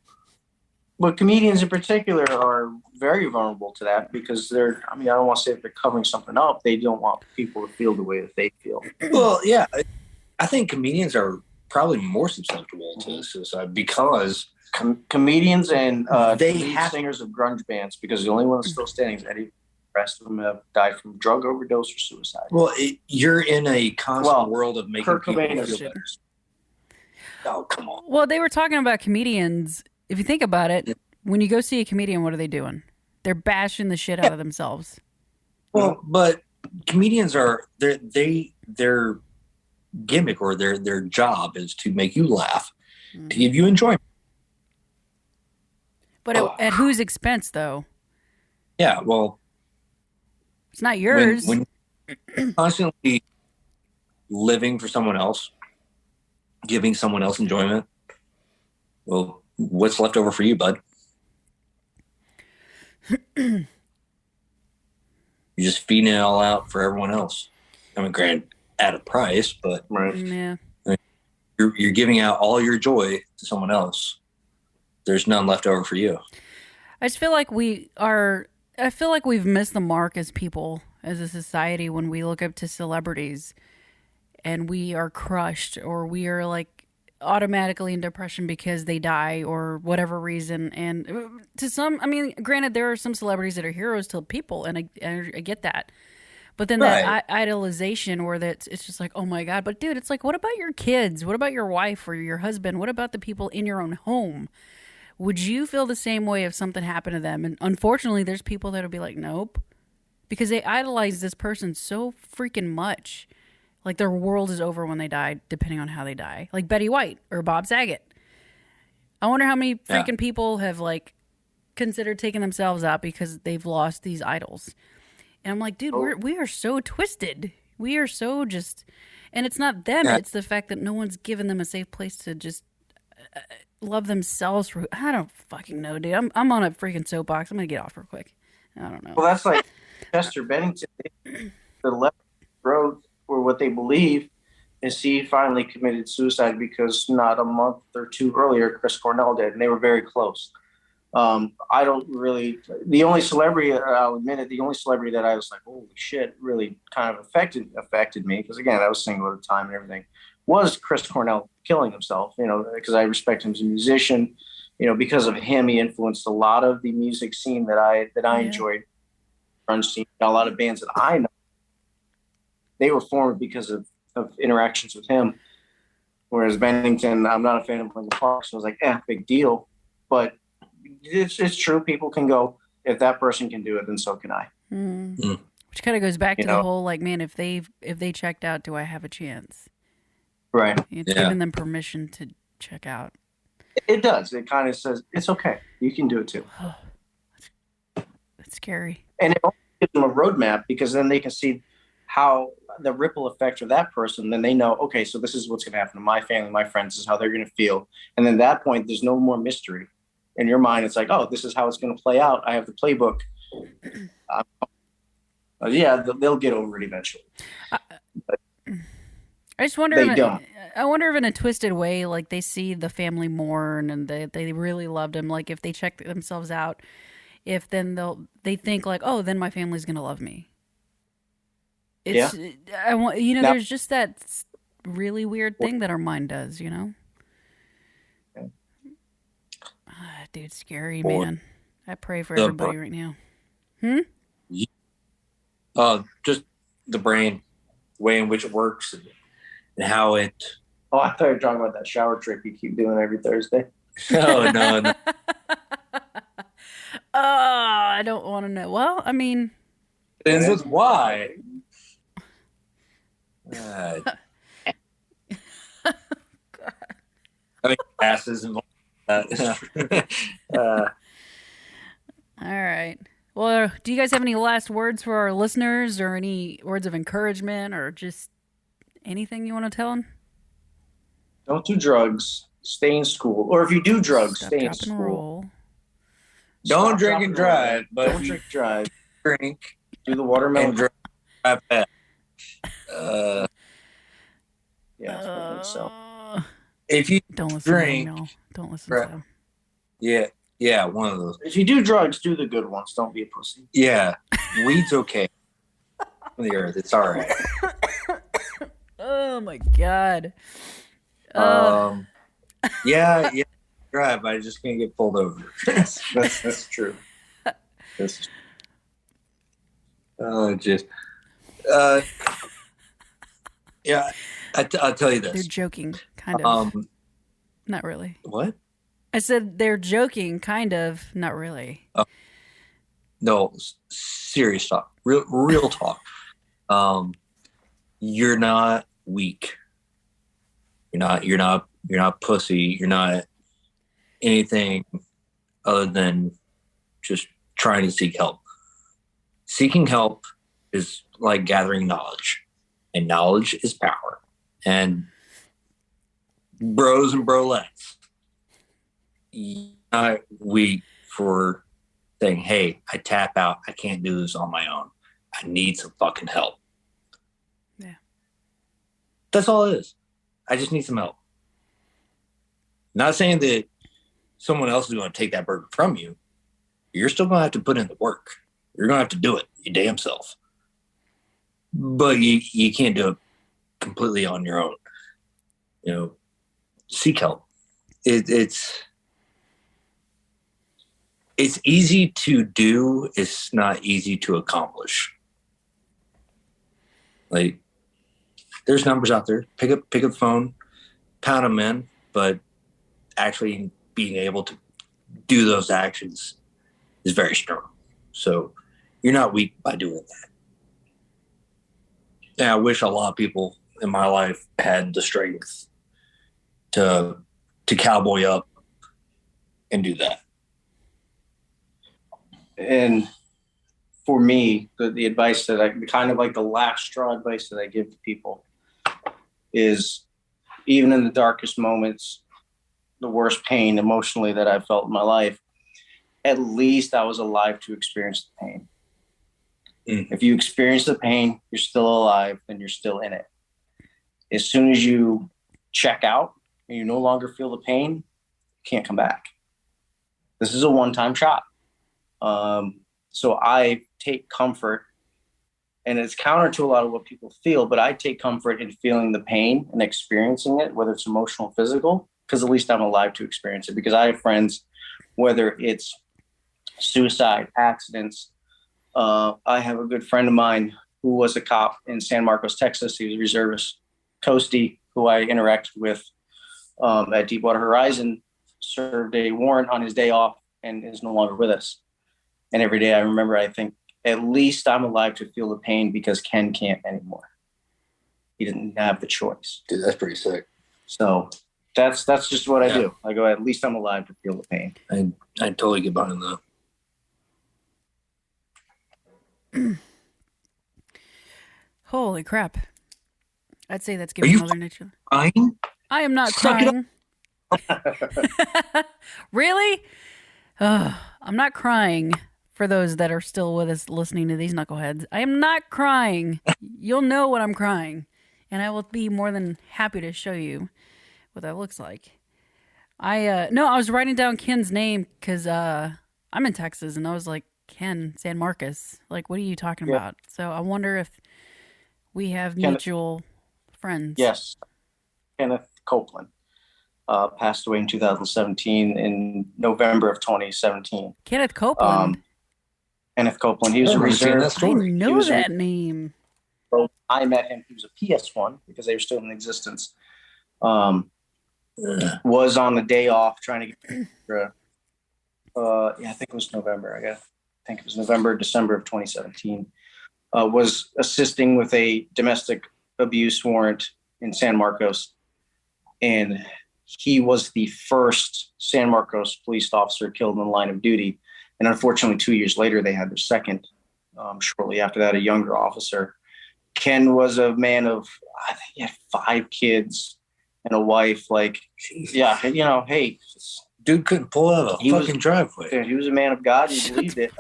comedians in particular are very vulnerable to that because I don't want to say that they're covering something up. They don't want people to feel the way that they feel. Well, yeah, I think comedians are probably more susceptible to suicide because comedians and singers of grunge bands, because the only one that's still standing is Eddie. The rest of them have died from drug overdose or suicide. Well, you're in a constant world of making people feel better. Oh, come on. Well, they were talking about comedians. If you think about it, when you go see a comedian, what are they doing? They're bashing the shit out of themselves. Well, but comedians are their gimmick or their job is to make you laugh, to give you enjoyment. But at whose expense, though? Yeah, well, it's not yours. When you're constantly living for someone else, giving someone else enjoyment, well, what's left over for you, bud? You're just feeding it all out for everyone else. I mean, granted, at a price, but yeah, you're giving out all your joy to someone else. There's none left over for you. I just feel like we've missed the mark as people, as a society, when we look up to celebrities and we are crushed, or we are like automatically in depression because they die or whatever reason. And to some, I mean, granted, there are some celebrities that are heroes to people, and I get that. But then that idolization where it's just like, oh my God. But dude, it's like, what about your kids? What about your wife or your husband? What about the people in your own home? Would you feel the same way if something happened to them? And unfortunately, there's people that'll be like, nope. Because they idolize this person so freaking much. Like their world is over when they die, depending on how they die. Like Betty White or Bob Saget. I wonder how many freaking people have like considered taking themselves out because they've lost these idols. And I'm like, dude, we are so twisted. We are so just, and it's not them. It's the fact that no one's given them a safe place to just love themselves. I don't fucking know, dude. I'm on a freaking soapbox. I'm gonna get off real quick. I don't know. Well, that's like Chester Bennington. The left road for what they believe is he finally committed suicide because not a month or two earlier, Chris Cornell did, and they were very close. I don't really. The only celebrity, I'll admit it, the only celebrity that I was like, holy shit, really kind of affected me, because again, I was single at the time and everything, was Chris Cornell killing himself. You know, because I respect him as a musician. You know, because of him, he influenced a lot of the music scene that I enjoyed. Grunge scene, a lot of bands that I know, they were formed because of interactions with him. Whereas Bennington, I'm not a fan of Linkin Park, so I was like, big deal, but. It's true. People can go, if that person can do it, then so can I. Which kind of goes back to the whole, like, man, if they checked out, do I have a chance? Right. It's giving them permission to check out. It does. It kind of says, it's okay. You can do it too. That's scary. And it also gives them a roadmap, because then they can see how the ripple effect of that person, then they know, okay, so this is what's going to happen to my family, my friends, this is how they're going to feel. And then at that point, there's no more mystery. In your mind, it's like, oh, this is how it's going to play out. I have the playbook. They'll get over it eventually. I just wonder. I wonder if in a twisted way, like they see the family mourn and they really loved him. Like if they check themselves out, if then they think like, oh, then my family's gonna love me. Yeah. I want Now- there's just that really weird thing that our mind does, Dude, scary, Or man. I pray for the everybody right now. just the brain, the way in which it works, and how it. Oh, I thought you were talking about that shower trick you keep doing every Thursday. No. Oh, I don't want to know. Well, I mean, This is why. I mean, passes and all that. all right. Well, do you guys have any last words for our listeners, or any words of encouragement, or just anything you want to tell them? Don't do drugs. Stay in school. Or if you do drugs, Stop, stay in drop, and school. roll. Don't Stop, drink drop, and roll. drive, but Don't drink, drive. drink Do the and watermelon. drive fast. Yeah, I think so. If you Don't listen drink, to him, y'all. Don't listen to him. yeah, one of those. If you do drugs, do the good ones. Don't be a pussy. Yeah, weed's okay on the earth. It's all right. Oh my god. Yeah, drive. I just can't get pulled over. That's true. That's Just yeah. I'll tell you They're this. joking, kind of. Not really. What? I said they're joking, kind of. Not really. No, serious talk. Real talk. You're not weak. You're not pussy. You're not anything other than just trying to seek help. Seeking help is like gathering knowledge, and knowledge is power. And bros and brolettes, you're not weak for saying, hey, I tap out. I can't do this on my own. I need some fucking help. Yeah. That's all it is. I just need some help. Not saying that someone else is going to take that burden from you. You're still going to have to put in the work. You're going to have to do it your damn self. But you can't do it completely on your own. Seek help. It's easy to do. It's not easy to accomplish. Like, there's numbers out there. Pick up the phone, pound them in, but actually being able to do those actions is very strong. So you're not weak by doing that. And I wish a lot of people in my life had the strength to cowboy up and do that. And for me, the advice that kind of like the last straw advice that I give to people is, even in the darkest moments, the worst pain emotionally that I've felt in my life, at least I was alive to experience the pain. If you experience the pain, you're still alive, then you're still in it. As soon as you check out and you no longer feel the pain, you can't come back. This is a one-time shot. So I take comfort, and it's counter to a lot of what people feel, but I take comfort in feeling the pain and experiencing it, whether it's emotional or physical, because at least I'm alive to experience it. Because I have friends, whether it's suicide, accidents. I have a good friend of mine who was a cop in San Marcos, Texas. He was a reservist. Coastie, who I interacted with at Deepwater Horizon, served a warrant on his day off and is no longer with us. And every day I remember, I think, at least I'm alive to feel the pain, because Ken can't anymore. He didn't have the choice. Dude, that's pretty sick. So that's just what I do. I go, at least I'm alive to feel the pain. I totally get behind that. Holy crap. I'd say that's giving Mother Nature. Crying? I am not Suck it crying. Really? I'm not crying. For those that are still with us listening to these knuckleheads, I am not crying. You'll know when I'm crying. And I will be more than happy to show you what that looks like. I was writing down Ken's name because I I'm in Texas, and I was like, Ken, San Marcos. Like, what are you talking about? So I wonder if we have mutual friends. Yes. Kenneth Copeland passed away in 2017, in November of 2017. Kenneth Copeland. Kenneth Copeland. He was a reserve. I know that name. I met him. He was a PS1 because they were still in existence. Was on the day off trying to get I think it was November. I think it was November, December of 2017. Was assisting with a domestic abuse warrant in San Marcos, and he was the first San Marcos police officer killed in the line of duty. And unfortunately, 2 years later, they had their second. Shortly after that, a younger officer. Ken was a man of, I think he had 5 kids and a wife. Like, yeah, hey. Dude couldn't pull out a fucking driveway. Dude, he was a man of God. He believed it.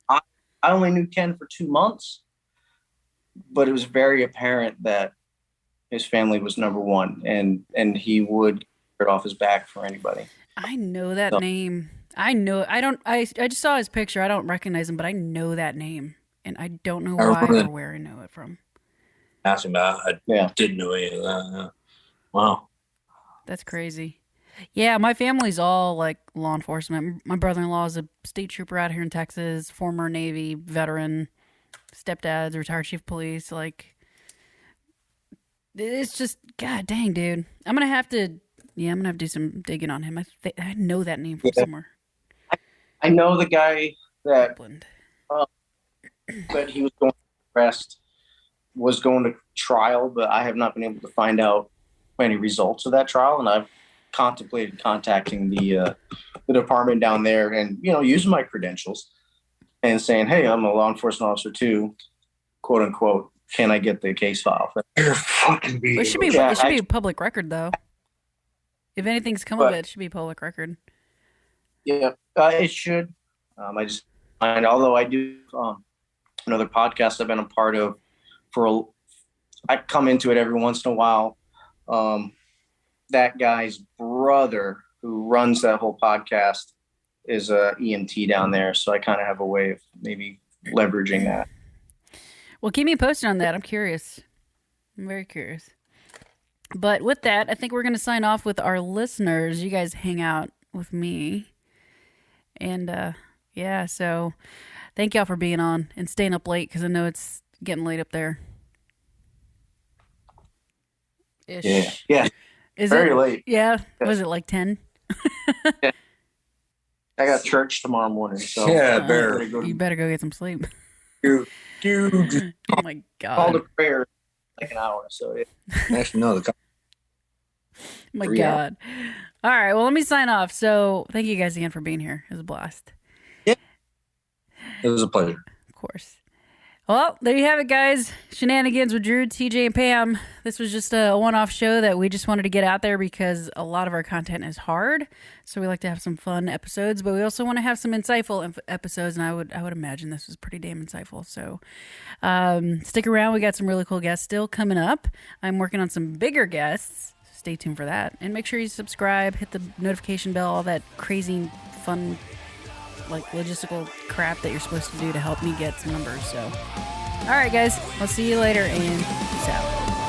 I only knew Ken for 2 months, but it was very apparent that his family was number one, and he would get it off his back for anybody. I know that name. I just saw his picture. I don't recognize him, but I know that name. And I don't know why or where I know it from. Asking about, I didn't know any of that. Wow. That's crazy. Yeah, my family's all like law enforcement. My brother-in-law is a state trooper out here in Texas, former Navy veteran, stepdad's retired chief of police. Like, it's just, god dang, dude. I'm gonna have to do some digging on him. I know that name from somewhere. I know the guy that but he was going to arrest, was going to trial, but I have not been able to find out any results of that trial, and I've contemplated contacting the department down there and using my credentials and saying, hey, I'm a law enforcement officer too, quote unquote, can I get the case file? You're fucking it should be a public record though. If anything's come of it, it should be public record. Yeah, it should. Although I do another podcast I've been a part of I come into it every once in a while. That guy's brother who runs that whole podcast is a EMT down there. So I kind of have a way of maybe leveraging that. Well, keep me posted on that. I'm curious. I'm very curious. But with that, I think we're going to sign off with our listeners. You guys hang out with me. And so thank y'all for being on and staying up late because I know it's getting late up there. Ish. Yeah. Is very late. Yeah. Was it like 10? Yeah. I got church tomorrow morning. So you better go get some sleep. Dude. Oh my God. Call the prayer like an hour. So actually, no. My God. All right. Well, let me sign off. So thank you guys again for being here. It was a blast. Yeah. It was a pleasure. Of course. Well, there you have it, guys. Shenanigans with Drew, TJ, and Pam. This was just a one-off show that we just wanted to get out there because a lot of our content is hard. So we like to have some fun episodes, but we also want to have some insightful episodes, and I would imagine this was pretty damn insightful. So stick around. We got some really cool guests still coming up. I'm working on some bigger guests. Stay tuned for that. And make sure you subscribe, hit the notification bell, all that crazy, fun, like logistical crap that you're supposed to do to help me get some numbers. So, all right, guys, I'll see you later and peace out.